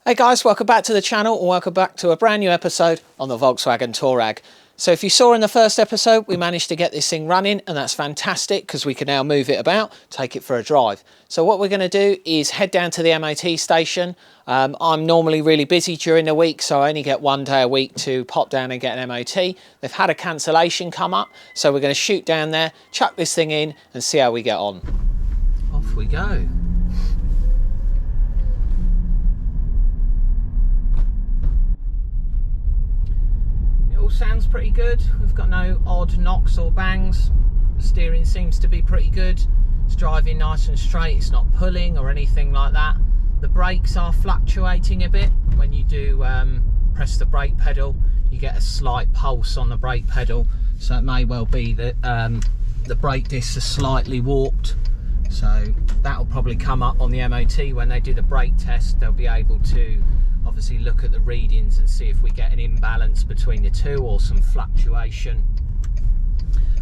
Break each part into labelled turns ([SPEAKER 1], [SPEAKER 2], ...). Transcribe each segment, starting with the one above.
[SPEAKER 1] Hey guys, welcome back to the channel and welcome back to a brand new episode on the Volkswagen Touareg. So if you saw in the first episode, we managed to get this thing running, and that's fantastic because we can now move it about, take it for a drive. So what we're going to do is head down to the MOT station. I'm normally really busy during the week, so I only get one day a week to pop down and get an MOT. They've had a cancellation come up, so we're going to shoot down there, chuck this thing in and see how we get on. Off we go. Sounds pretty good. We've got no odd knocks or bangs. The steering seems to be pretty good. It's driving nice and straight. It's not pulling or anything like that. The brakes are fluctuating a bit. When you do press the brake pedal, you get a slight pulse on the brake pedal, so it may well be that the brake discs are slightly warped. So that will probably come up on the MOT when they do the brake test. They'll be able to obviously look at the readings and see if we get an imbalance between the two or some fluctuation.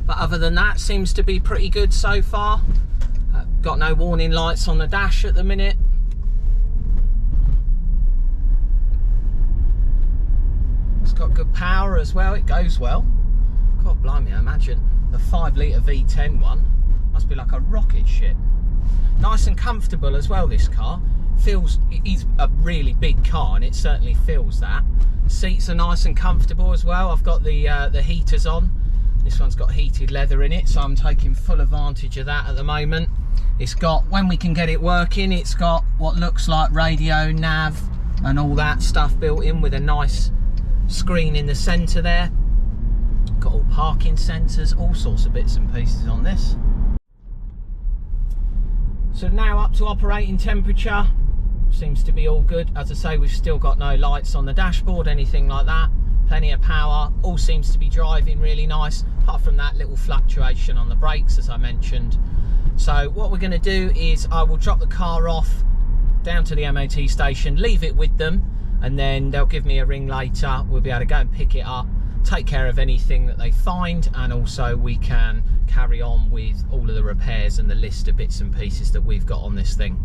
[SPEAKER 1] But other than that, seems to be pretty good so far. Got no warning lights on the dash at the minute. It's got good power as well, it goes well. God blimey, I imagine the 5 litre V10 one must be like a rocket ship. Nice and comfortable as well, this car. Feels, it's a really big car and it certainly feels that. Seats are nice and comfortable as well. I've got the heaters on. This one's got heated leather in it, so I'm taking full advantage of that at the moment. It's got, when we can get it working, it's got what looks like radio, nav and all that stuff built in with a nice screen in the centre there. Got all parking sensors, all sorts of bits and pieces on this. So now up to operating temperature. Seems to be all good. As I say, we've still got no lights on the dashboard, anything like that. Plenty of power. All seems to be driving really nice, apart from that little fluctuation on the brakes, as I mentioned. So what we're going to do is I will drop the car off down to the MOT station, leave it with them, and then they'll give me a ring later. We'll be able to go and pick it up, take care of anything that they find, and also we can carry on with all of the repairs and the list of bits and pieces that we've got on this thing.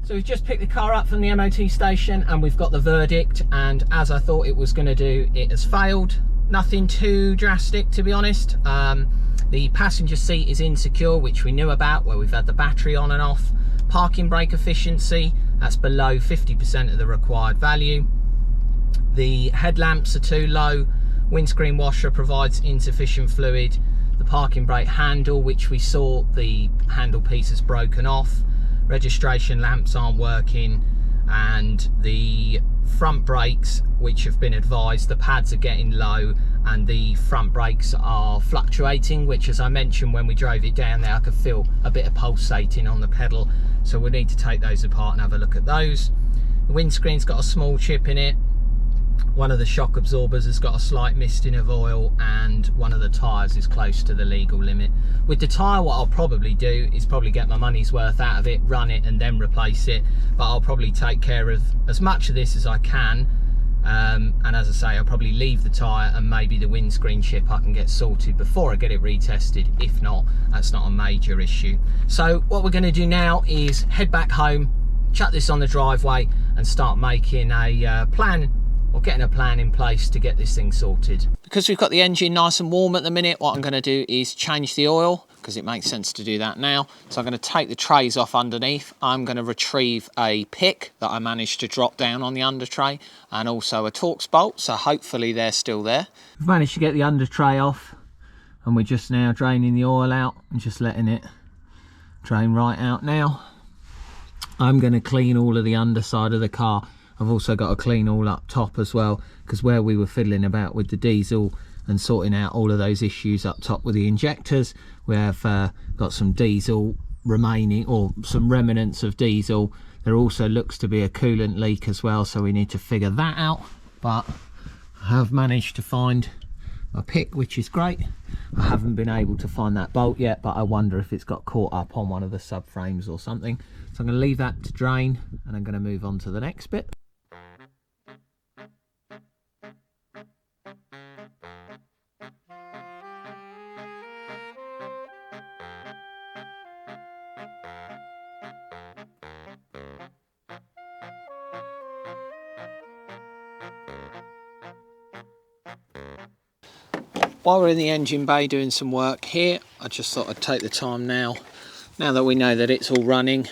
[SPEAKER 1] So we've just picked the car up from the MOT station and we've got the verdict, and as I thought it was going to do, it has failed. Nothing too drastic, to be honest. The passenger seat is insecure, which we knew about, where we've had the battery on and off. Parking brake efficiency, that's below 50% of the required value. The headlamps are too low. Windscreen washer provides insufficient fluid. The parking brake handle, which we saw the handle piece has broken off. Registration lamps aren't working, and the front brakes, which have been advised, the pads are getting low and the front brakes are fluctuating, which, as I mentioned when we drove it down there, I could feel a bit of pulsating on the pedal, so we need to take those apart and have a look at those. The windscreen's got a small chip in it. One of the shock absorbers has got a slight misting of oil, and one of the tyres is close to the legal limit. With the tyre, what I'll probably do is probably get my money's worth out of it, run it and then replace it, but I'll probably take care of as much of this as I can, and as I say, I'll probably leave the tyre and maybe the windscreen chip I can get sorted before I get it retested. If not, that's not a major issue. So what we're going to do now is head back home, chuck this on the driveway and start making a plan, or getting a plan in place to get this thing sorted. Because we've got the engine nice and warm at the minute, what I'm going to do is change the oil, because it makes sense to do that now. So I'm going to take the trays off underneath. I'm going to retrieve a pick that I managed to drop down on the under tray, and also a Torx bolt, so hopefully they're still there. We've managed to get the under tray off, and we're just now draining the oil out and just letting it drain right out now. I'm going to clean all of the underside of the car. I've also got to clean all up top as well, because where we were fiddling about with the diesel and sorting out all of those issues up top with the injectors, we have got some diesel remaining, or some remnants of diesel. There also looks to be a coolant leak as well, so we need to figure that out. But I have managed to find a pick, which is great. I haven't been able to find that bolt yet, but I wonder if it's got caught up on one of the subframes or something. So I'm going to leave that to drain, and I'm going to move on to the next bit. While we're in the engine bay doing some work here, I just thought I'd take the time now that we know that it's all running,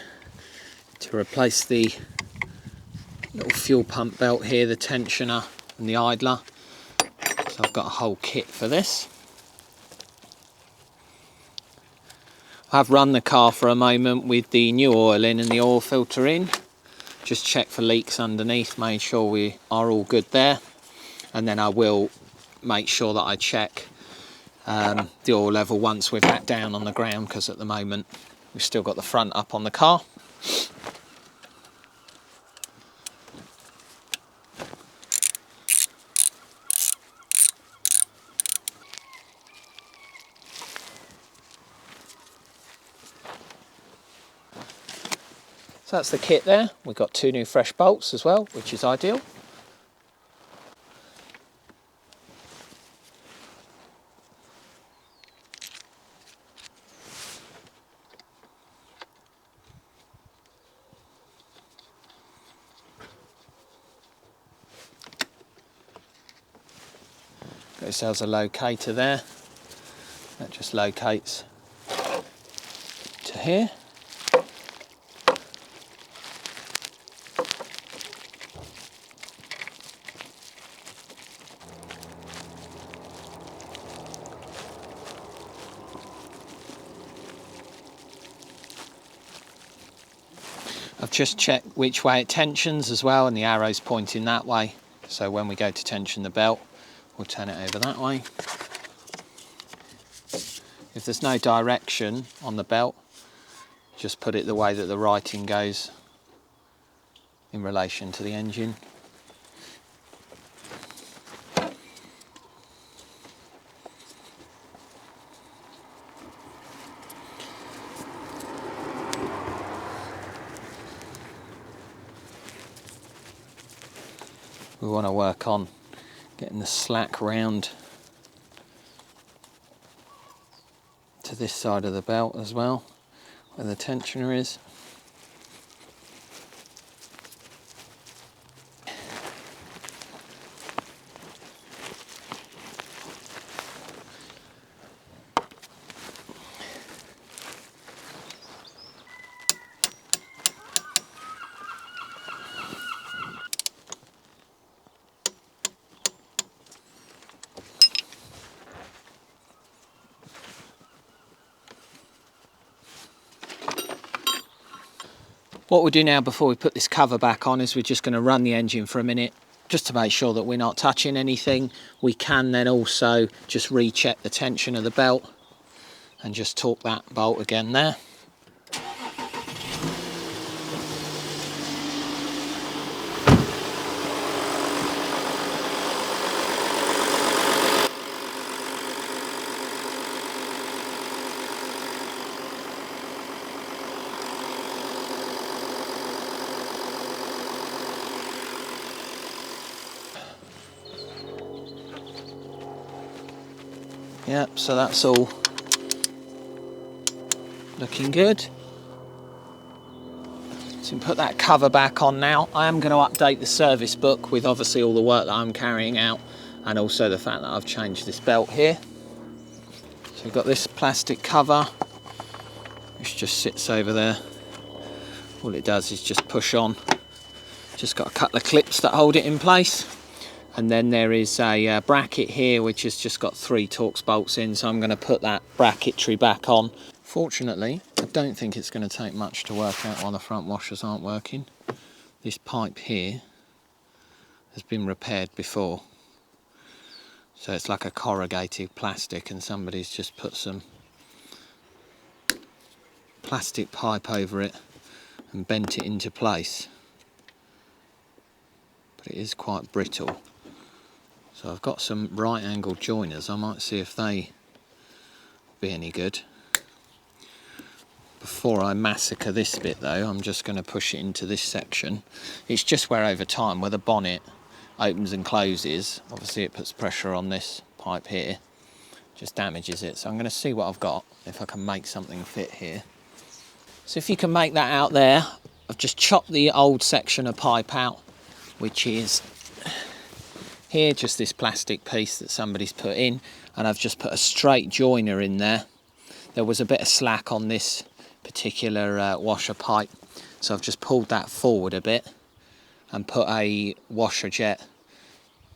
[SPEAKER 1] to replace the little fuel pump belt here, the tensioner and the idler. So I've got a whole kit for this. I've run the car for a moment with the new oil in and the oil filter in. Just check for leaks underneath, made sure we are all good there. And then I will make sure that I check the oil level once we've back down on the ground, because at the moment we've still got the front up on the car. So that's the kit there. We've got 2 new fresh bolts as well, which is ideal. Got ourselves a locator there. That just locates to here. I've just checked which way it tensions as well, and the arrow's pointing that way. So when we go to tension the belt, we'll turn it over that way. If there's no direction on the belt, just put it the way that the writing goes in relation to the engine. We want to work on getting the slack round to this side of the belt as well, where the tensioner is. What we'll do now before we put this cover back on is we're just going to run the engine for a minute just to make sure that we're not touching anything. We can then also just recheck the tension of the belt and just torque that bolt again there. Yep, so that's all looking good. So we put that cover back on now. I am going to update the service book with obviously all the work that I'm carrying out, and also the fact that I've changed this belt here. So we've got this plastic cover which just sits over there. All it does is just push on. Just got a couple of clips that hold it in place. And then there is a bracket here which has just got 3 Torx bolts in, so I'm going to put that bracketry back on. Fortunately, I don't think it's going to take much to work out while the front washers aren't working. This pipe here has been repaired before, so it's like a corrugated plastic, and somebody's just put some plastic pipe over it and bent it into place. But it is quite brittle. So I've got some right angle joiners. I might see if they be any good. Before I massacre this bit though, I'm just going to push it into this section. It's just where over time, where the bonnet opens and closes, obviously it puts pressure on this pipe here, just damages it. So I'm going to see what I've got, if I can make something fit here. So if you can make that out there, I've just chopped the old section of pipe out, which is here, just this plastic piece that somebody's put in, and I've just put a straight joiner in there. There was a bit of slack on this particular washer pipe, so I've just pulled that forward a bit and put a washer jet.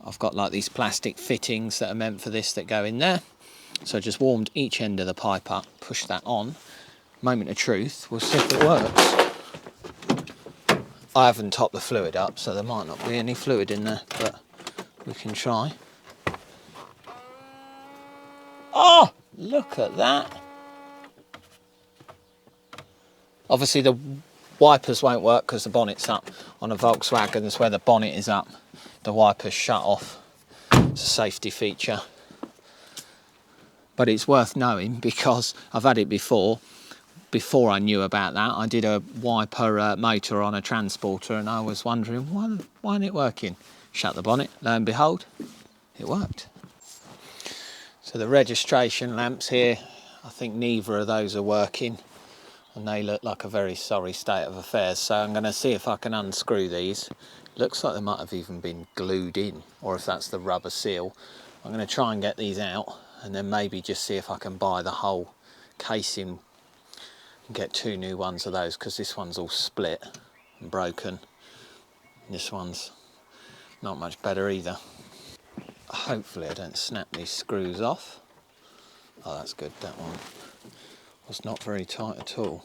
[SPEAKER 1] I've got like these plastic fittings that are meant for this that go in there. So I just warmed each end of the pipe up, pushed that on. Moment of truth, we'll see if it works. I haven't topped the fluid up, so there might not be any fluid in there, but we can try. Oh, look at that. Obviously the wipers won't work because the bonnet's up. On a Volkswagen, that's where the bonnet is up, the wipers shut off. It's a safety feature. But it's worth knowing because I've had it before. Before I knew about that, I did a wiper motor on a transporter, and I was wondering why isn't it working? Shut the bonnet, lo and behold, it worked. So the registration lamps here, I think neither of those are working, and they look like a very sorry state of affairs. So I'm going to see if I can unscrew these. Looks like they might have even been glued in, or if that's the rubber seal. I'm going to try and get these out, and then maybe just see if I can buy the whole casing and get 2 new ones of those, because this one's all split and broken. This one's not much better either. Hopefully I don't snap these screws off. Oh, that's good. That one was not very tight at all.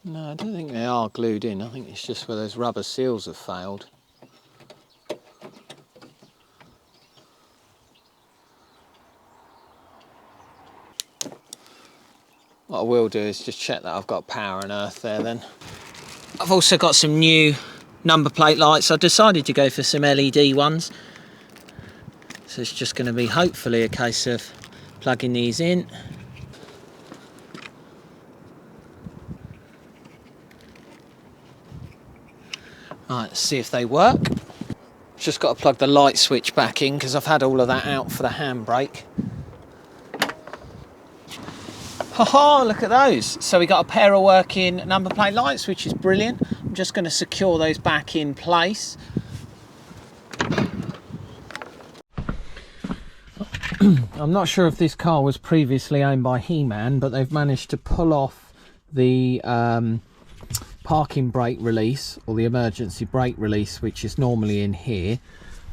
[SPEAKER 1] No, I don't think they are glued in. I think it's just where those rubber seals have failed. What I will do is just check that I've got power and earth there then. I've also got some new number plate lights. I decided to go for some LED ones. So it's just going to be hopefully a case of plugging these in. Right, let's see if they work. Just got to plug the light switch back in because I've had all of that out for the handbrake. Haha, look at those. So we got a pair of working number plate lights, which is brilliant. I'm just going to secure those back in place. I'm not sure if this car was previously owned by He-Man, but they've managed to pull off the parking brake release, or the emergency brake release, which is normally in here,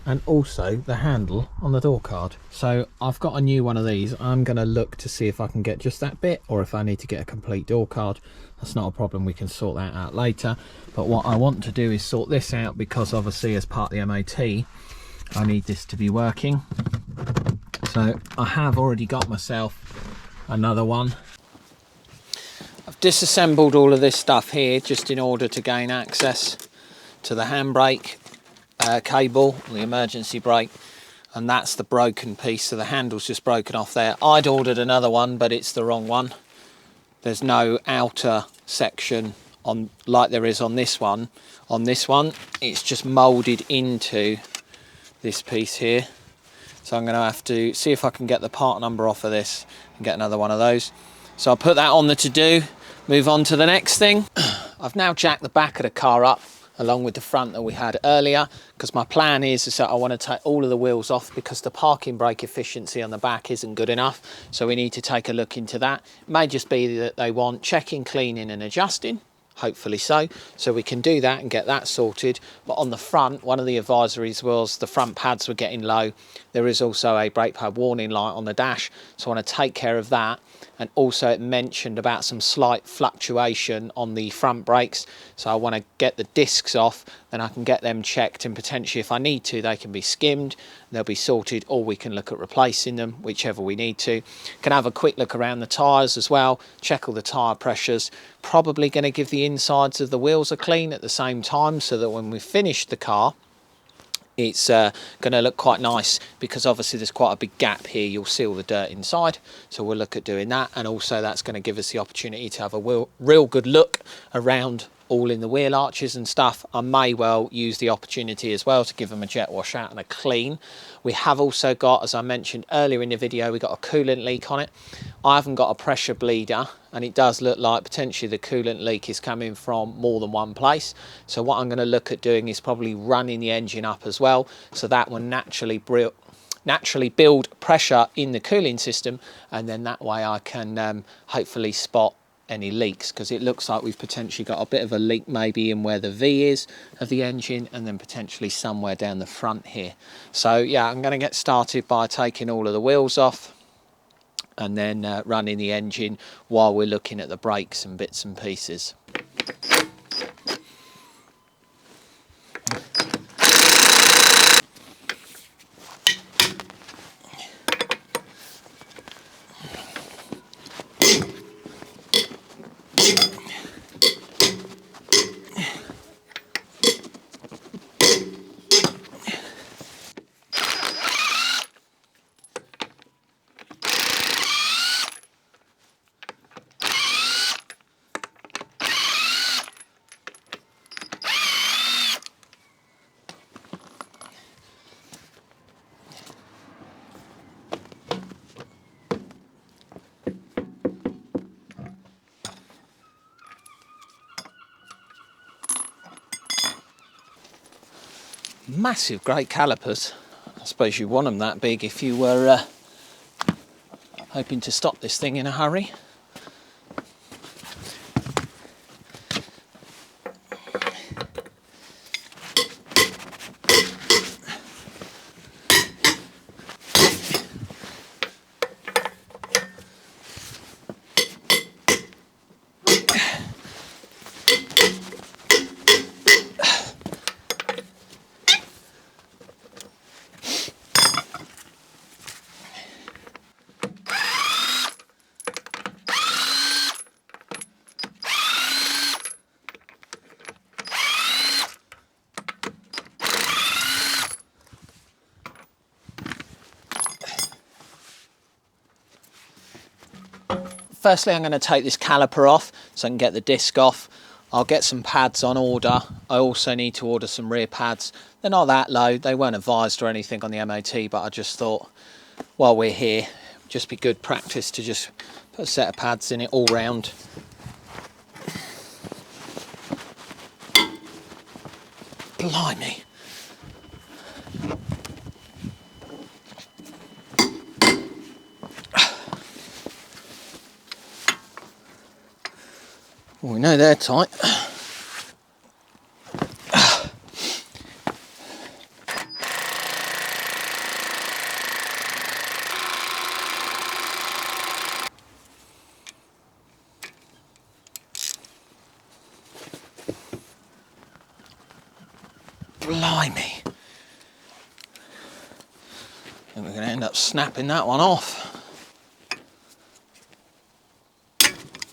[SPEAKER 1] and also the handle on the door card. So I've got a new one of these. I'm going to look to see if I can get just that bit, or if I need to get a complete door card. That's not a problem, we can sort that out later. But what I want to do is sort this out, because obviously as part of the MOT I need this to be working. So I have already got myself another one. I've disassembled all of this stuff here just in order to gain access to the handbrake cable, the emergency brake, and that's the broken piece. So the handle's just broken off there. I'd ordered another one, but it's the wrong one. There's no outer section on like there is on this one. On this one, it's just moulded into this piece here. So I'm going to have to see if I can get the part number off of this and get another one of those. So I'll put that on the to-do, move on to the next thing. I've now jacked the back of the car up along with the front that we had earlier, because my plan is that I want to take all of the wheels off, because the parking brake efficiency on the back isn't good enough. So we need to take a look into that. It may just be that they want checking, cleaning and adjusting. Hopefully so we can do that and get that sorted. But on the front, one of the advisories was the front pads were getting low. There is also a brake pad warning light on the dash, so I want to take care of that. And also it mentioned about some slight fluctuation on the front brakes, so I want to get the discs off, then I can get them checked, and potentially if I need to they can be skimmed, they'll be sorted, or we can look at replacing them, whichever we need to. Can have a quick look around the tyres as well, check all the tyre pressures, Probably going to give the insides of the wheels a clean at the same time, so that when we finish the car, it's going to look quite nice, because obviously there's quite a big gap here. You'll see all the dirt inside, so we'll look at doing that. And also that's going to give us the opportunity to have a real good look around all in the wheel arches and stuff. I may well use the opportunity as well to give them a jet wash out and a clean. We have also got, as I mentioned earlier in the video, we got a coolant leak on it. I haven't got a pressure bleeder, and it does look like potentially the coolant leak is coming from more than one place. So what I'm going to look at doing is probably running the engine up as well, so that will naturally build pressure in the cooling system, and then that way I can hopefully spot any leaks, because it looks like we've potentially got a bit of a leak maybe in where the V is of the engine, and then potentially somewhere down the front here. So yeah, I'm going to get started by taking all of the wheels off and then running the engine while we're looking at the brakes and bits and pieces. Massive great calipers. I suppose you want them that big if you were hoping to stop this thing in a hurry. Firstly, I'm going to take this caliper off so I can get the disc off. I'll get some pads on order. I also need to order some rear pads. They're not that low. They weren't advised or anything on the MOT, but I just thought while we're here, it'd just be good practice to just put a set of pads in it all round. Blimey. Well, we know they're tight. Blimey. And we're going to end up snapping that one off.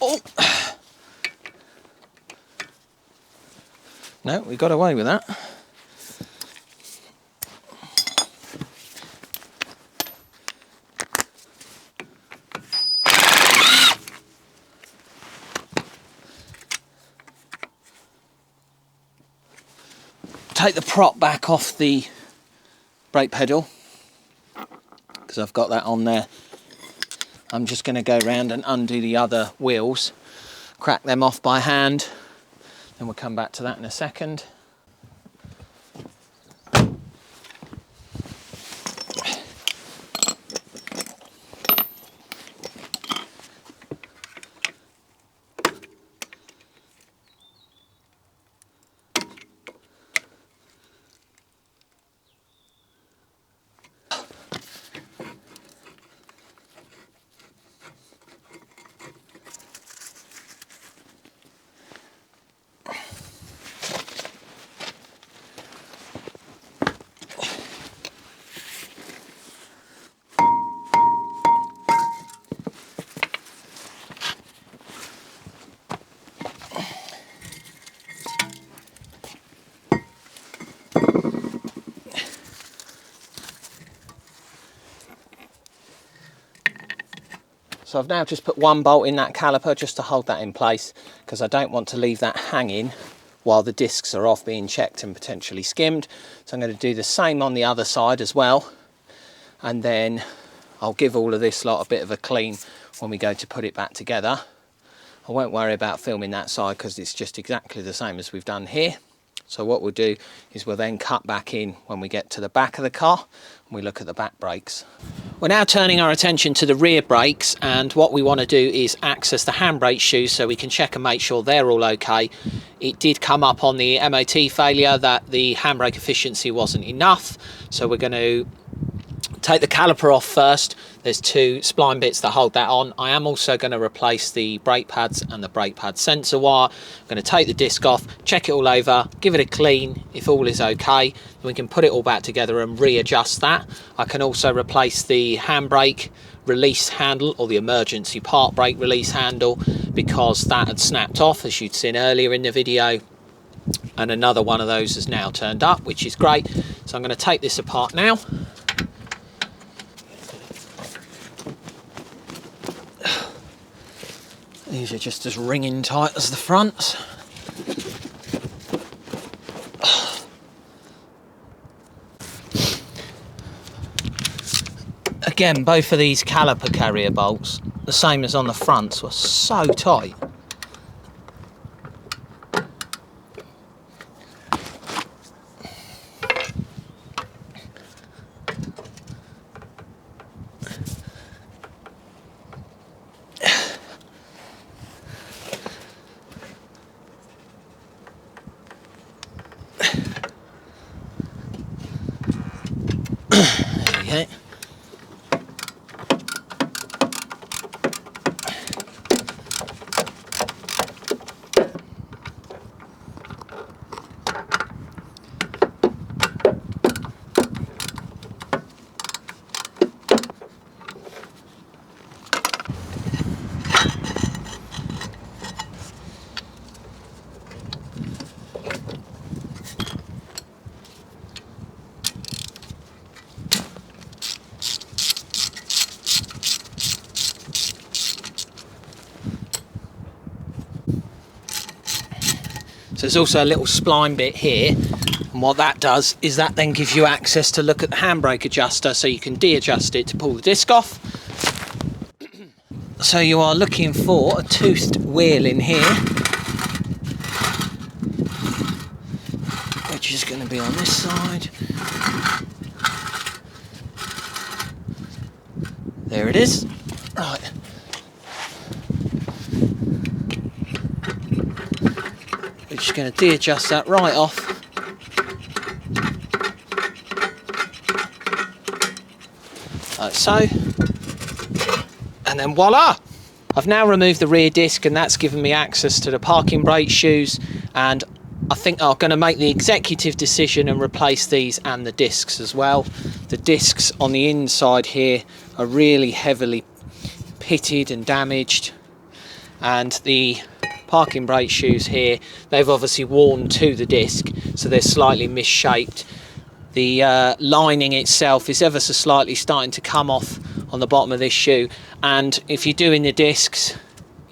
[SPEAKER 1] Oh! No, we got away with that. Take the prop back off the brake pedal, because I've got that on there. I'm just going to go around and undo the other wheels, crack them off by hand. Then we'll come back to that in a second. So I've now just put one bolt in that caliper just to hold that in place, because I don't want to leave that hanging while the discs are off being checked and potentially skimmed. So I'm going to do the same on the other side as well, and then I'll give all of this lot a bit of a clean when we go to put it back together. I won't worry about filming that side because it's just exactly the same as we've done here. So what we'll do is we'll then cut back in when we get to the back of the car and we look at the back brakes. We're now turning our attention to the rear brakes, and what we want to do is access the handbrake shoes so we can check and make sure they're all okay. It did come up on the MOT failure that the handbrake efficiency wasn't enough, so we're going to take the caliper off first. There's two spline bits that hold that on. I am also going to replace the brake pads and the brake pad sensor wire. I'm going to take the disc off, check it all over, give it a clean. If all is okay, then we can put it all back together and readjust that. I can also replace the handbrake release handle, or the emergency park brake release handle, because that had snapped off, as you'd seen earlier in the video, and another one of those has now turned up, which is great. So I'm going to take this apart now. These are just as ringing tight as the fronts. Again, both of these caliper carrier bolts, the same as on the fronts, were so tight. There we go. So there's also a little spline bit here, and what that does is that then gives you access to look at the handbrake adjuster, so you can de-adjust it to pull the disc off. So you are looking for a toothed wheel in here, which is going to be on this side. There it is. Right. We're just going to de-adjust that right off. Like so. And then voila! I've now removed the rear disc, and that's given me access to the parking brake shoes, and I think I'm going to make the executive decision and replace these and the discs as well. The discs on the inside here are really heavily pitted and damaged, and the parking brake shoes here, they've obviously worn to the disc, so they're slightly misshaped. The lining itself is ever so slightly starting to come off on the bottom of this shoe, and if you're doing the discs,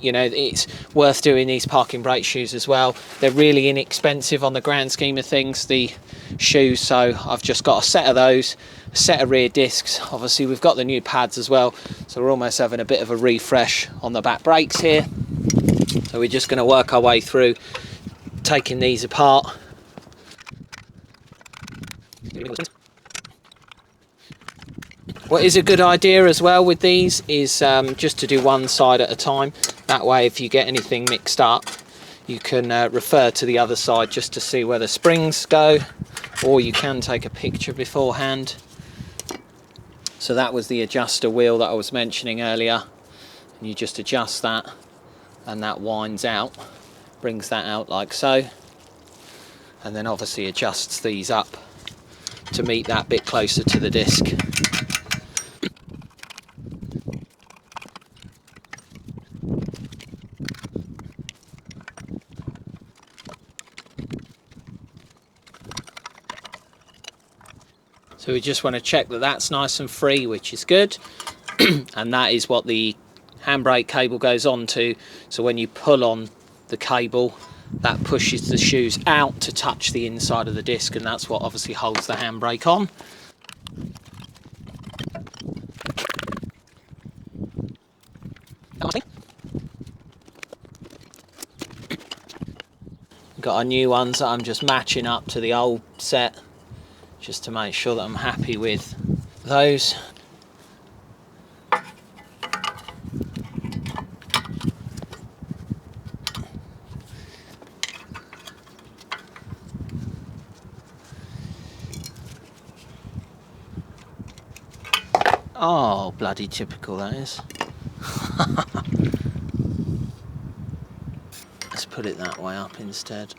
[SPEAKER 1] you know, it's worth doing these parking brake shoes as well. They're really inexpensive on the grand scheme of things, the shoes, so I've just got a set of those, a set of rear discs. Obviously we've got the new pads as well, so we're almost having a bit of a refresh on the back brakes here. So we're just going to work our way through taking these apart. What is a good idea as well with these is just to do one side at a time. That way if you get anything mixed up, you can refer to the other side just to see where the springs go, or you can take a picture beforehand. So that was the adjuster wheel that I was mentioning earlier, and you just adjust that and that winds out, brings that out like so, and then obviously adjusts these up to meet that bit closer to the disc. So we just want to check that that's nice and free, which is good. And that is what the handbrake cable goes onto, so when you pull on the cable, that pushes the shoes out to touch the inside of the disc, and that's what obviously holds the handbrake on. Got our new ones that I'm just matching up to the old set, just to make sure that I'm happy with those. Oh, bloody typical that is. Let's put it that way up instead.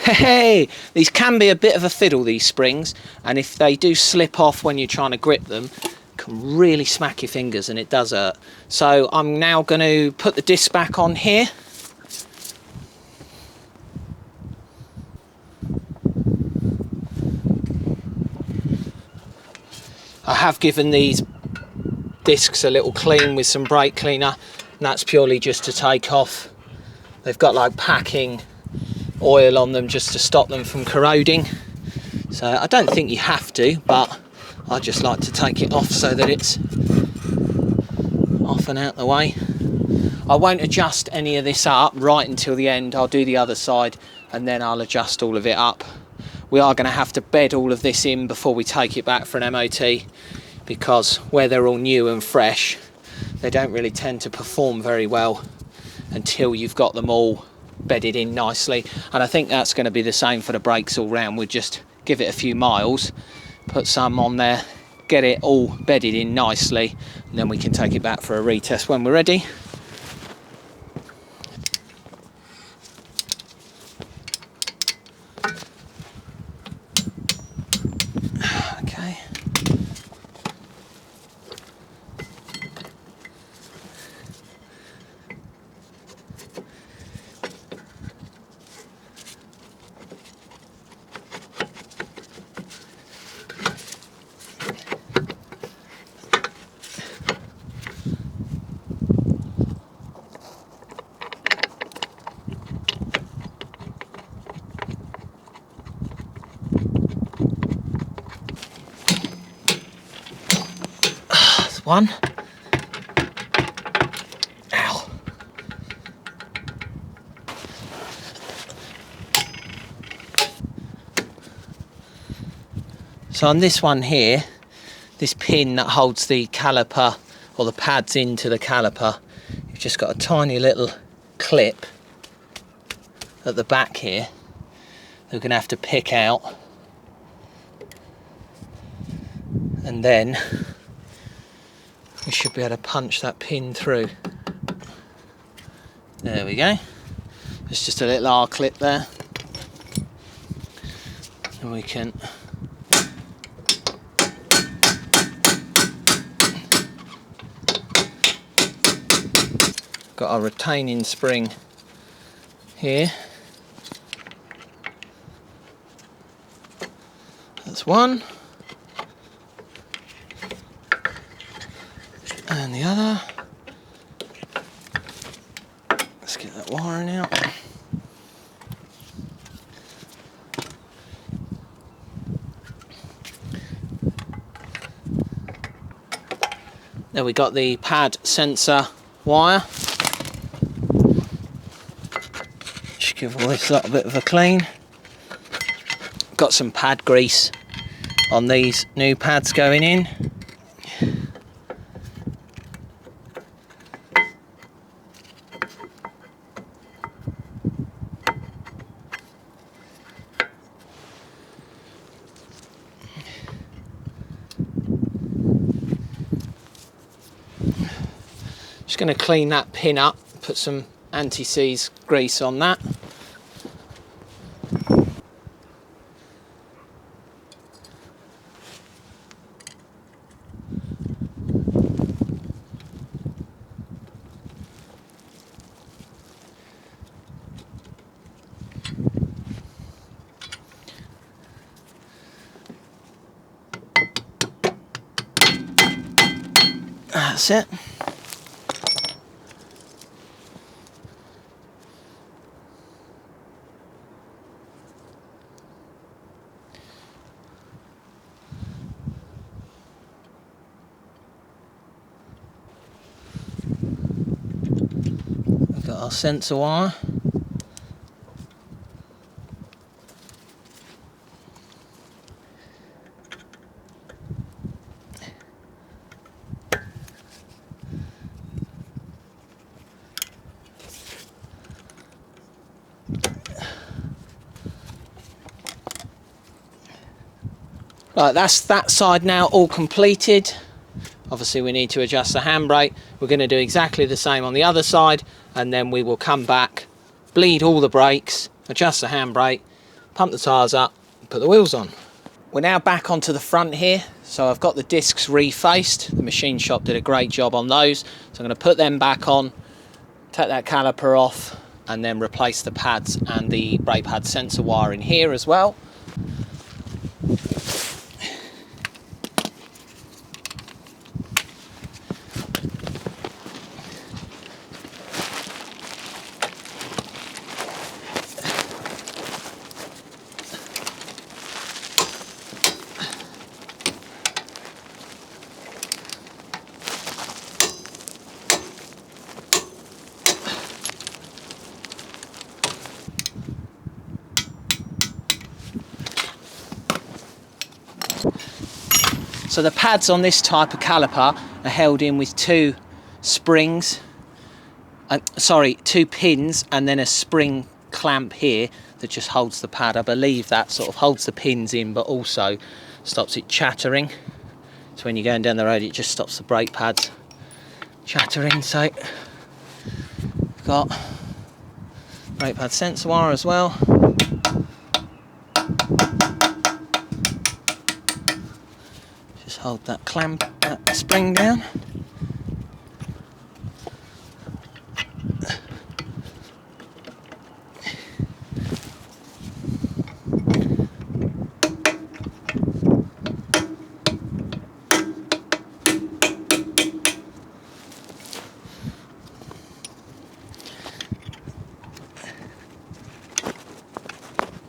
[SPEAKER 1] Hey, these can be a bit of a fiddle, these springs, and if they do slip off when you're trying to grip them, it can really smack your fingers, and it does hurt. So I'm now going to put the disc back on here. I have given these discs a little clean with some brake cleaner, and that's purely just to take off. They've got like packing oil on them just to stop them from corroding, so I don't think you have to, but I just like to take it off so that it's off and out the way. I won't adjust any of this up right until the end. I'll do the other side and then I'll adjust all of it up. We are going to have to bed all of this in before we take it back for an MOT, because where they're all new and fresh, they don't really tend to perform very well until you've got them all bedded in nicely. And I think that's going to be the same for the brakes all round. We'll just give it a few miles, put some on there, get it all bedded in nicely, and then we can take it back for a retest when we're ready. Okay. One. Ow. So on this one here, this pin that holds the caliper or the pads into the caliper, you've just got a tiny little clip at the back here that we're going to have to pick out, and then we should be able to punch that pin through. There we go. There's just a little R clip there, and we can got our retaining spring here. That's one. And the other. Let's get that wiring out. There we got the pad sensor wire. Just give all this a little bit of a clean. got some pad grease on these new pads going in. Just going to clean that pin up, put some anti-seize grease on that. That's it. We've got our sensor wire. Right, that's that side now all completed. Obviously we need to adjust the handbrake. We're going to do exactly the same on the other side, and then we will come back, bleed all the brakes, adjust the handbrake, pump the tyres up, and put the wheels on. We're now back onto the front here. So I've got the discs refaced. The machine shop did a great job on those. So I'm going to put them back on, take that caliper off, and then replace the pads and the brake pad sensor wire in here as well. So the pads on this type of caliper are held in with two springs, two pins, and then a spring clamp here that just holds the pad. I believe that sort of holds the pins in, but also stops it chattering. So when you're going down the road, it just stops the brake pads chattering. So we've got brake pad sensor wire as well. Hold that clamp, that spring down.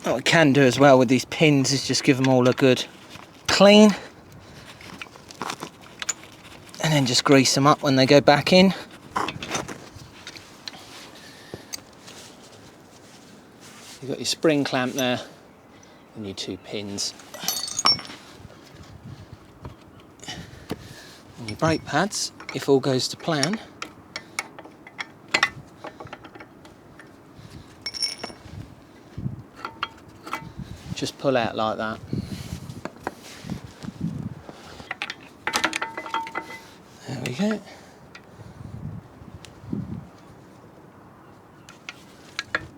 [SPEAKER 1] What we can do as well with these pins is just give them all a good clean. And then just grease them up when they go back in. You've got your spring clamp there and your two pins. And your brake pads, if all goes to plan. Just pull out like that. There we go.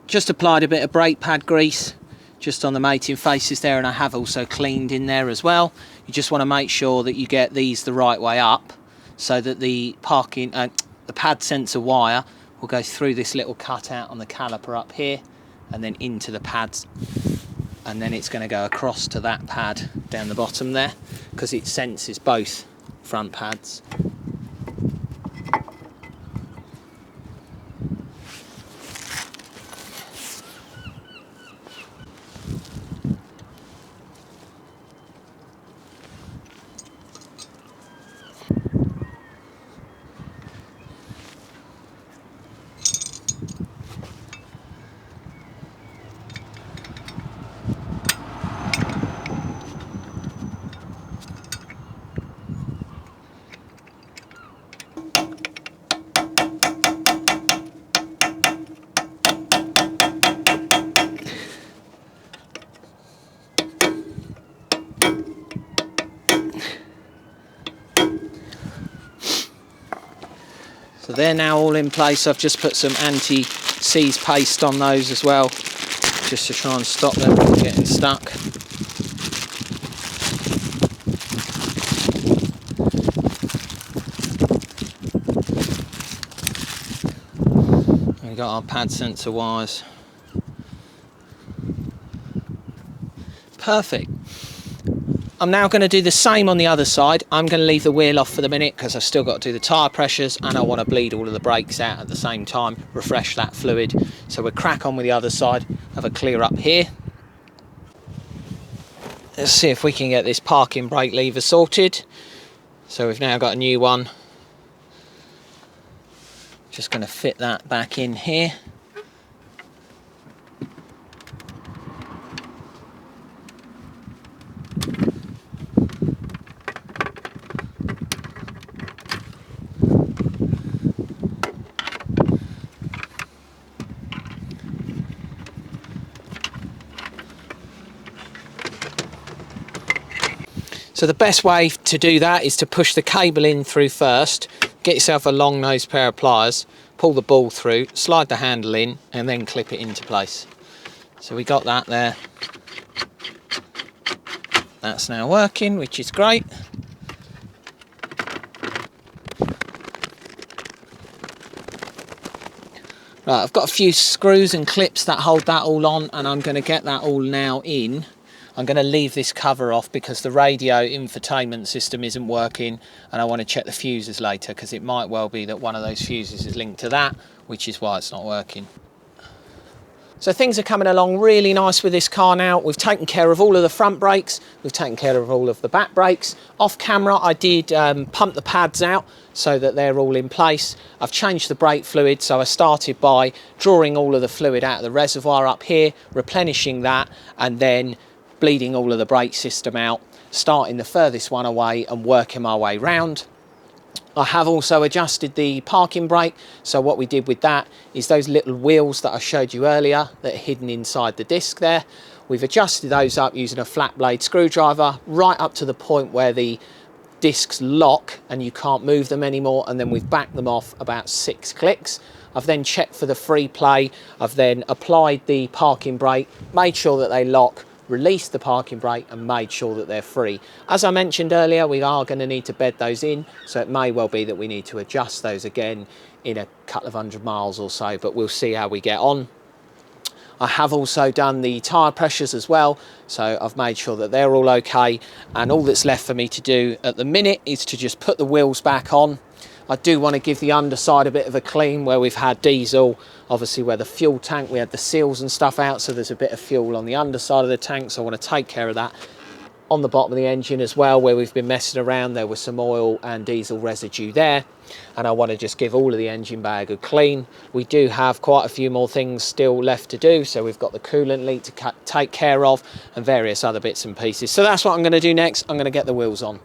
[SPEAKER 1] Just applied a bit of brake pad grease just on the mating faces there, and I have also cleaned in there as well. You just want to make sure that you get these the right way up so that the the pad sensor wire will go through this little cutout on the caliper up here and then into the pads, and then it's going to go across to that pad down the bottom there because it senses both front pads. So they're now all in place. I've just put some anti-seize paste on those as well, just to try and stop them from getting stuck. We've got our pad sensor wires. Perfect. I'm now going to do the same on the other side. I'm going to leave the wheel off for the minute because I've still got to do the tyre pressures and I want to bleed all of the brakes out at the same time, refresh that fluid. So we'll crack on with the other side, have a clear up here. Let's see if we can get this parking brake lever sorted. So we've now got a new one. Just going to fit that back in here. So the best way to do that is to push the cable in through first, get yourself a long nose pair of pliers, pull the ball through, slide the handle in and then clip it into place. So we got that there. That's now working, which is great. Right, I've got a few screws and clips that hold that all on and I'm going to get that all now in. I'm going to leave this cover off because the radio infotainment system isn't working and I want to check the fuses later because it might well be that one of those fuses is linked to that, which is why it's not working. So things are coming along really nice with this car now. We've taken care of all of the front brakes, we've taken care of all of the back brakes. Off camera I did pump the pads out so that they're all in place. I've changed the brake fluid, so I started by drawing all of the fluid out of the reservoir up here, replenishing that and then bleeding all of the brake system out, starting the furthest one away and working my way round. I have also adjusted the parking brake, so what we did with that is those little wheels that I showed you earlier that are hidden inside the disc there, we've adjusted those up using a flat blade screwdriver right up to the point where the discs lock and you can't move them anymore, and then we've backed them off about 6 clicks. I've then checked for the free play, I've then applied the parking brake, made sure that they lock, released the parking brake and made sure that they're free. As I mentioned earlier, we are going to need to bed those in, so it may well be that we need to adjust those again in a couple of 100 miles or so, but we'll see how we get on. I have also done the tyre pressures as well, so I've made sure that they're all okay, and all that's left for me to do at the minute is to just put the wheels back on. I do want to give the underside a bit of a clean where we've had diesel, obviously where the fuel tank, we had the seals and stuff out, so there's a bit of fuel on the underside of the tank, so I want to take care of that. On the bottom of the engine as well, where we've been messing around, there was some oil and diesel residue there, and I want to just give all of the engine bay a good clean. We do have quite a few more things still left to do, so we've got the coolant leak to take care of and various other bits and pieces. So that's what I'm going to do next. I'm going to get the wheels on.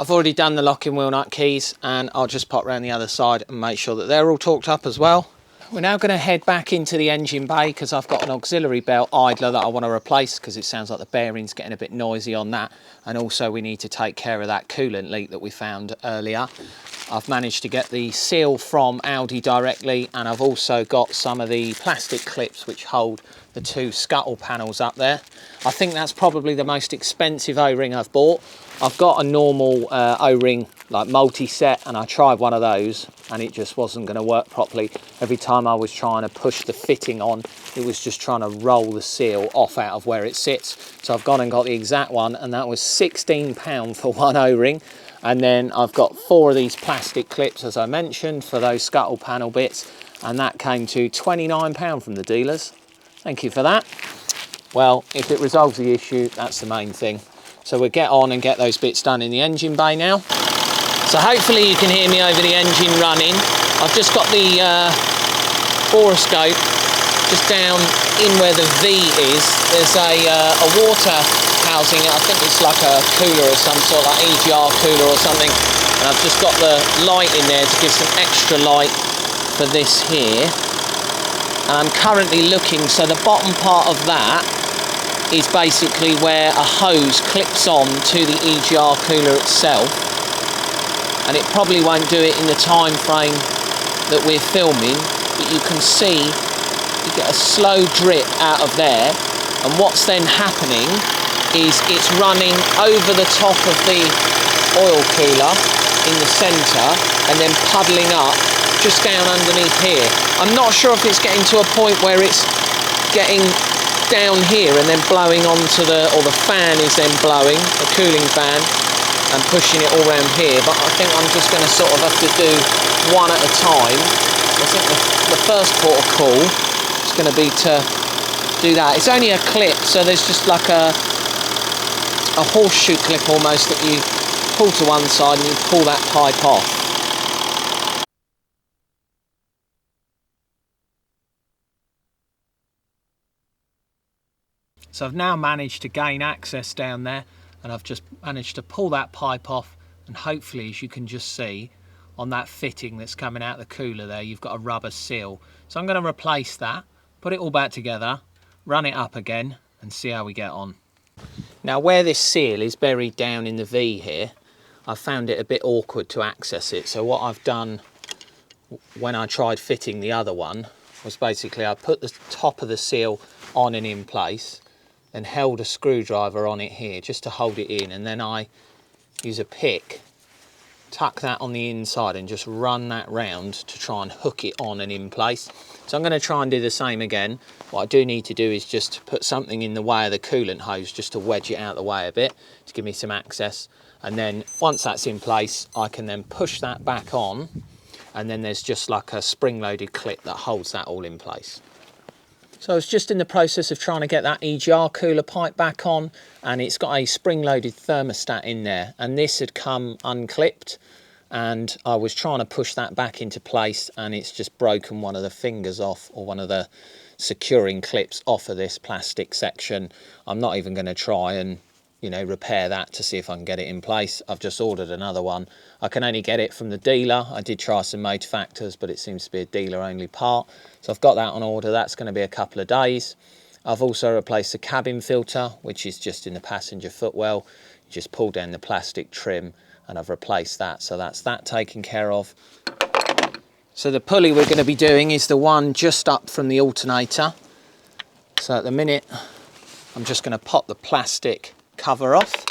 [SPEAKER 1] I've already done the locking wheel nut keys, and I'll just pop around the other side and make sure that they're all torqued up as well. We're now going to head back into the engine bay because I've got an auxiliary belt idler that I want to replace because it sounds like the bearing's getting a bit noisy on that, and also we need to take care of that coolant leak that we found earlier. I've managed to get the seal from Audi directly, and I've also got some of the plastic clips which hold the two scuttle panels up there. I think that's probably the most expensive O-ring I've bought. I've got a normal O-ring like multi-set, and I tried one of those and it just wasn't going to work properly. Every time I was trying to push the fitting on, it was just trying to roll the seal off out of where it sits. So I've gone and got the exact one, and that was £16 for one O-ring. And then I've got 4 of these plastic clips, as I mentioned, for those scuttle panel bits, and that came to £29 from the dealers. Thank you for that. Well, if it resolves the issue, that's the main thing. So we'll get on and get those bits done in the engine bay now. So hopefully you can hear me over the engine running. I've just got the boroscope just down in where the V is. There's a water housing. I think it's like a cooler or some sort, like EGR cooler or something. And I've just got the light in there to give some extra light for this here. And I'm currently looking, so the bottom part of that is basically where a hose clips on to the EGR cooler itself. And it probably won't do it in the time frame that we're filming, but you can see you get a slow drip out of there, and what's then happening is it's running over the top of the oil cooler in the centre and then puddling up just down underneath here. I'm not sure if it's getting to a point where it's getting down here and then blowing onto or the fan is then blowing, the cooling fan, and pushing it all around here, but I think I'm just going to sort of have to do one at a time. I think the first port of call is going to be to do that. It's only a clip, so there's just like a horseshoe clip almost that you pull to one side and you pull that pipe off. So I've now managed to gain access down there, and I've just managed to pull that pipe off, and hopefully, as you can just see on that fitting that's coming out the cooler there, you've got a rubber seal. So I'm going to replace that, put it all back together, run it up again and see how we get on. Now where this seal is buried down in the V here, I found it a bit awkward to access it. So what I've done when I tried fitting the other one was basically I put the top of the seal on and in place and held a screwdriver on it here just to hold it in, and then I use a pick, tuck that on the inside and just run that round to try and hook it on and in place. So I'm going to try and do the same again. What I do need to do is just put something in the way of the coolant hose just to wedge it out of the way a bit to give me some access, and then once that's in place I can then push that back on, and then there's just like a spring-loaded clip that holds that all in place. So I was just in the process of trying to get that EGR cooler pipe back on, and it's got a spring-loaded thermostat in there, and this had come unclipped, and I was trying to push that back into place, and it's just broken one of the fingers off, or one of the securing clips off of this plastic section. I'm not even going to try and, you know, repair that to see if I can get it in place. I've just ordered another one. I can only get it from the dealer. I did try some motor factors, but it seems to be a dealer only part. So I've got that on order. That's going to be a couple of days. I've also replaced the cabin filter, which is just in the passenger footwell. You just pull down the plastic trim, and I've replaced that. So that's that taken care of. So the pulley we're going to be doing is the one just up from the alternator. So at the minute, I'm just going to pop the plastic cover off,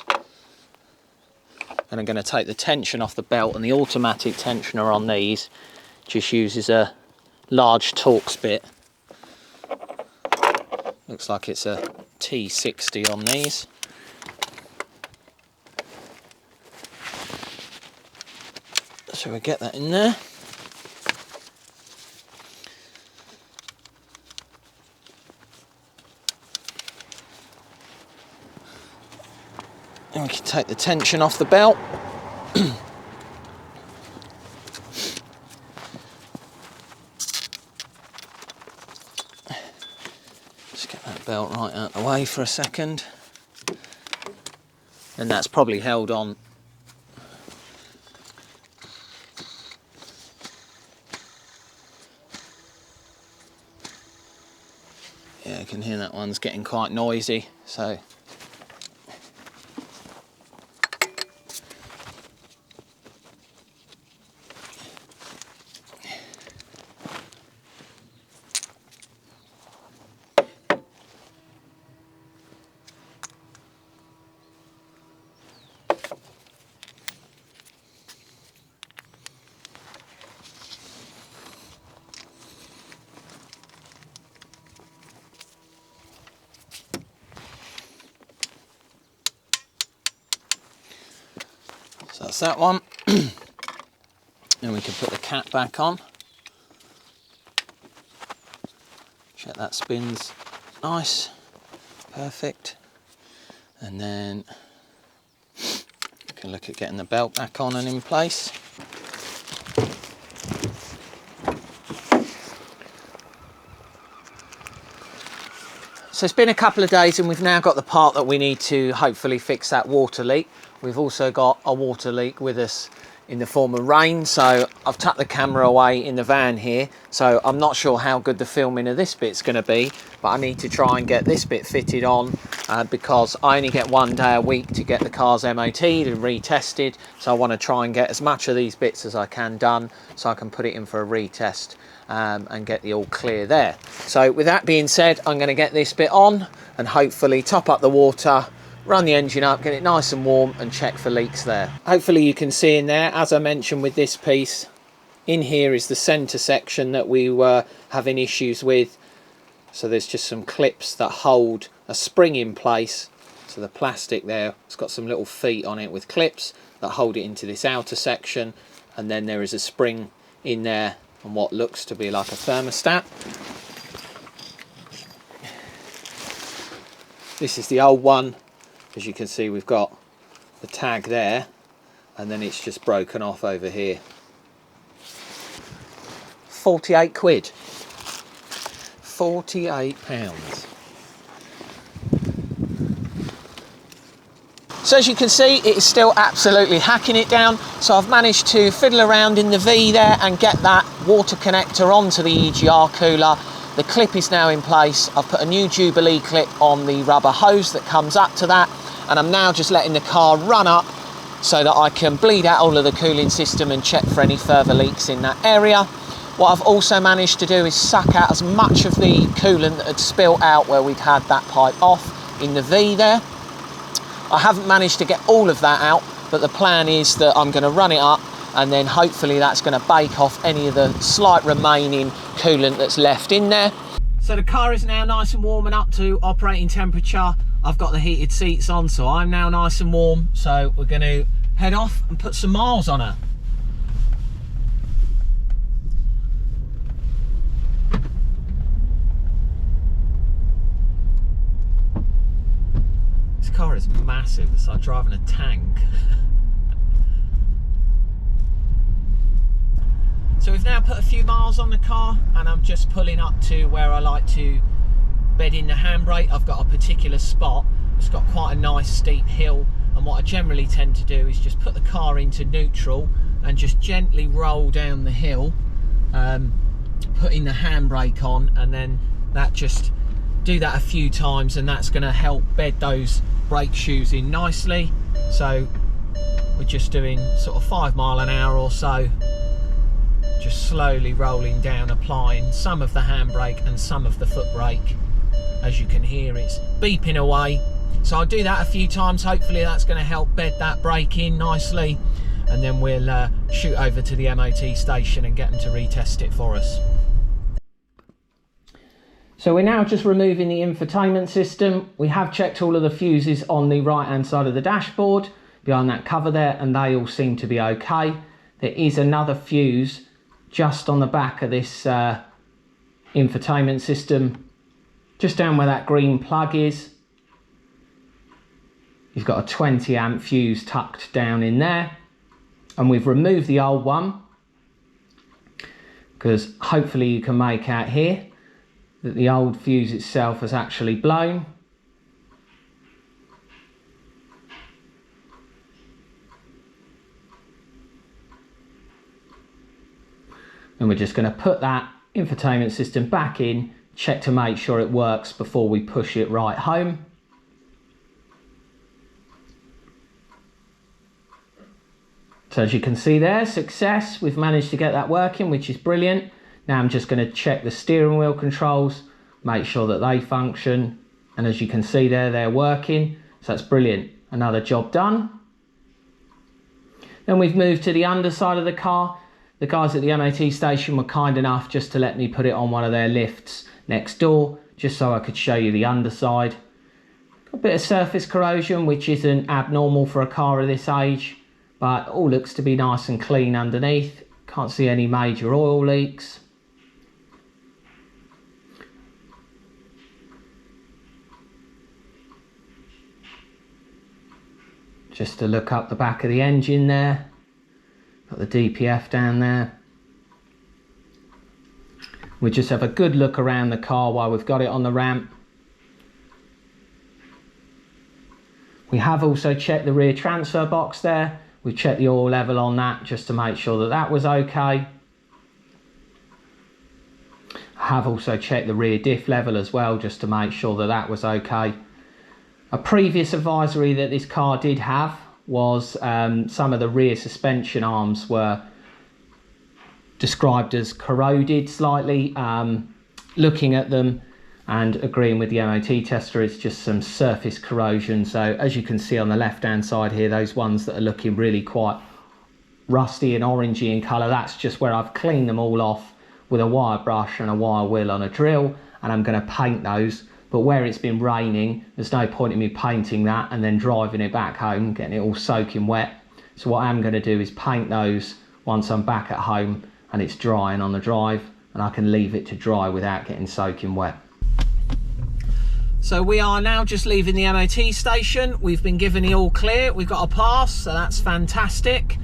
[SPEAKER 1] and I'm going to take the tension off the belt, and the automatic tensioner on these just uses a large Torx bit. Looks like it's a T60 on these. So we get that in there. And we can take the tension off the belt. Just get that belt right out of the way for a second. And that's probably held on can hear that one's getting quite noisy, so that's that one. Then we can put the cap back on. Check that spins nice, perfect. And then we can look at getting the belt back on and in place. So it's been a couple of days and we've now got the part that we need to hopefully fix that water leak. We've also got a water leak with us in the form of rain, so I've tucked the camera away in the van here, so I'm not sure how good the filming of this bit's going to be, but I need to try and get this bit fitted on because I only get 1 day a week to get the cars MOT'd and retested, so I want to try and get as much of these bits as I can done so I can put it in for a retest and get the all clear there. So with that being said, I'm going to get this bit on and hopefully top up the water, run the engine up, get it nice and warm and check for leaks there. Hopefully you can see in there, as I mentioned with this piece, in here is the centre section that we were having issues with. So there's just some clips that hold a spring in place. So the plastic there, it's got some little feet on it with clips that hold it into this outer section. And then there is a spring in there and what looks to be like a thermostat. This is the old one. As you can see, we've got the tag there and then it's just broken off over here. 48 quid. 48 pounds. So as you can see, it is still absolutely hacking it down. So I've managed to fiddle around in the V there and get that water connector onto the EGR cooler. The clip is now in place. I've put a new Jubilee clip on the rubber hose that comes up to that, and I'm now just letting the car run up so that I can bleed out all of the cooling system and check for any further leaks in that area. What I've also managed to do is suck out as much of the coolant that had spilt out where we'd had that pipe off in the V there. I haven't managed to get all of that out, but the plan is that I'm going to run it up and then hopefully that's going to bake off any of the slight remaining coolant that's left in there. So the car is now nice and warm and up to operating temperature. I've got the heated seats on, so I'm now nice and warm. So we're going to head off and put some miles on her. This car is massive. It's like driving a tank. So we've now put a few miles on the car and I'm just pulling up to where I like to bed in the handbrake. I've got a particular spot. It's got quite a nice steep hill, and what I generally tend to do is just put the car into neutral and just gently roll down the hill, putting the handbrake on, and then that just do that a few times and that's going to help bed those brake shoes in nicely. So we're just doing sort of 5 miles an hour or so, just slowly rolling down, applying some of the handbrake and some of the foot brake. As you can hear, it's beeping away. So I'll do that a few times. Hopefully that's going to help bed that brake in nicely, and then we'll shoot over to the MOT station and get them to retest it for us. So we're now just removing the infotainment system. We have checked all of the fuses on the right hand side of the dashboard behind that cover there, and they all seem to be okay. There is another fuse just on the back of this infotainment system, just down where that green plug is. You've got a 20 amp fuse tucked down in there, and we've removed the old one because hopefully you can make out here that the old fuse itself has actually blown. And we're just going to put that infotainment system back in check to make sure it works before we push it right home. So as you can see there, success. We've managed to get that working, which is brilliant. Now I'm just going to check the steering wheel controls, make sure that they function. And as you can see there, they're working. So that's brilliant. Another job done. Then we've moved to the underside of the car. The guys at the MOT station were kind enough just to let me put it on one of their lifts next door, just so I could show you the underside. Got a bit of surface corrosion, which isn't abnormal for a car of this age, but all looks to be nice and clean underneath. Can't see any major oil leaks. Just to look up the back of the engine there. Got the DPF down there. We just have a good look around the car while we've got it on the ramp. We have also checked the rear transfer box there. We've checked the oil level on that just to make sure that that was okay. I have also checked the rear diff level as well just to make sure that that was okay. A previous advisory that this car did have was some of the rear suspension arms were described as corroded slightly. Looking at them and agreeing with the MOT tester, it's just some surface corrosion. So as you can see on the left hand side here, those ones that are looking really quite rusty and orangey in colour, that's just where I've cleaned them all off with a wire brush and a wire wheel on a drill, and I'm going to paint those. But where it's been raining, there's no point in me painting that and then driving it back home, getting it all soaking wet. So what I'm going to do is paint those once I'm back at home and it's drying on the drive, and I can leave it to dry without getting soaking wet. So we are now just leaving the MOT station. We've been given the all clear. We've got a pass, so that's fantastic.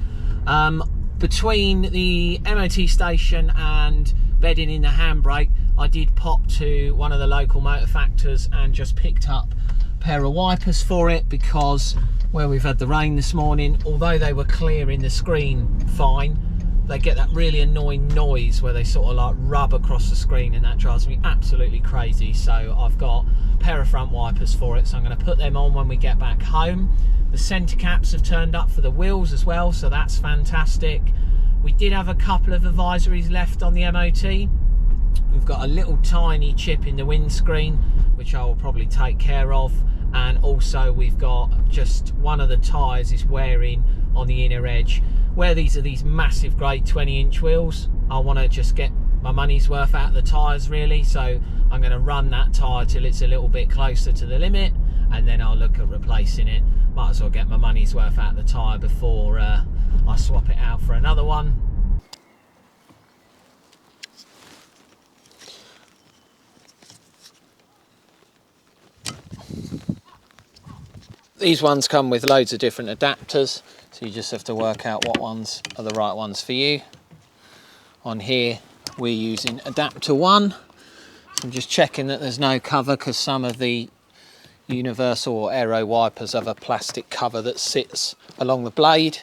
[SPEAKER 1] Between the MOT station and bedding in the handbrake, I did pop to one of the local motor factors and just picked up a pair of wipers for it, because where we've had the rain this morning, although they were clearing the screen fine, they get that really annoying noise where they sort of like rub across the screen, and that drives me absolutely crazy. So I've got a pair of front wipers for it, so I'm going to put them on when we get back home. The centre caps have turned up for the wheels as well, so that's fantastic. We did have a couple of advisories left on the MOT. We've got a little tiny chip in the windscreen, which I will probably take care of, and also we've got just one of the tyres is wearing on the inner edge. Where these are these massive great 20-inch wheels, I want to just get my money's worth out of the tyres really, so I'm going to run that tyre till it's a little bit closer to the limit, and then I'll look at replacing it. Might as well get my money's worth out of the tyre before I swap it out for another one. These ones come with loads of different adapters, so you just have to work out what ones are the right ones for you. On here we're using adapter 1. So I'm just checking that there's no cover, because some of the universal or aero wipers have a plastic cover that sits along the blade.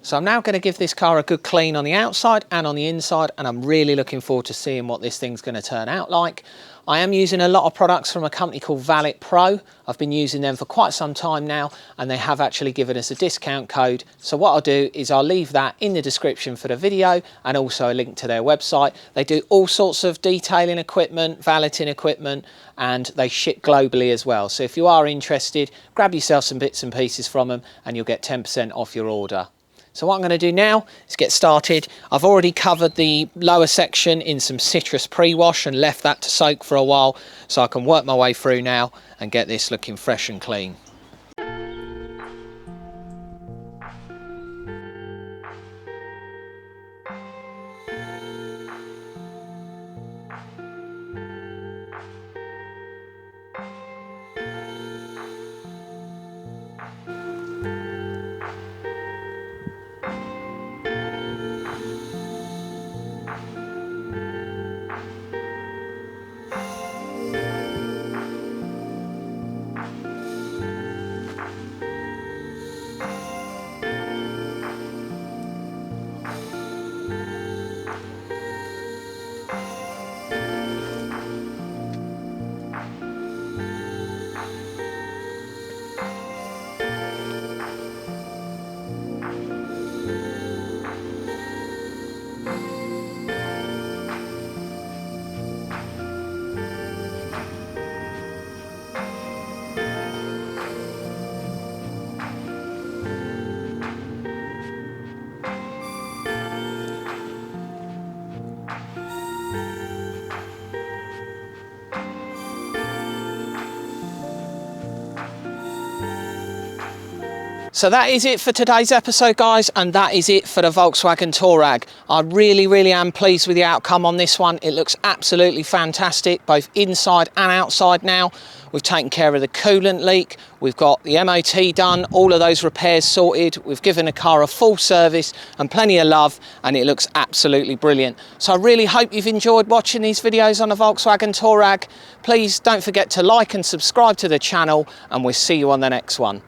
[SPEAKER 1] So I'm now going to give this car a good clean on the outside and on the inside, and I'm really looking forward to seeing what this thing's going to turn out like. I am using a lot of products from a company called Valet Pro. I've been using them for quite some time now, and they have actually given us a discount code. So what I'll do is I'll leave that in the description for the video, and also a link to their website. They do all sorts of detailing equipment, valeting equipment, and they ship globally as well. So if you are interested, grab yourself some bits and pieces from them and you'll get 10% off your order. So what I'm going to do now is get started. I've already covered the lower section in some citrus pre-wash and left that to soak for a while, so I can work my way through now and get this looking fresh and clean. So that is it for today's episode, guys, and that is it for the Volkswagen Touareg. I really am pleased with the outcome on this one. It looks absolutely fantastic, both inside and outside now. We've taken care of the coolant leak, we've got the MOT done, all of those repairs sorted, we've given the car a full service and plenty of love, and it looks absolutely brilliant. So I really hope you've enjoyed watching these videos on the Volkswagen Touareg. Please don't forget to like and subscribe to the channel, and we'll see you on the next one.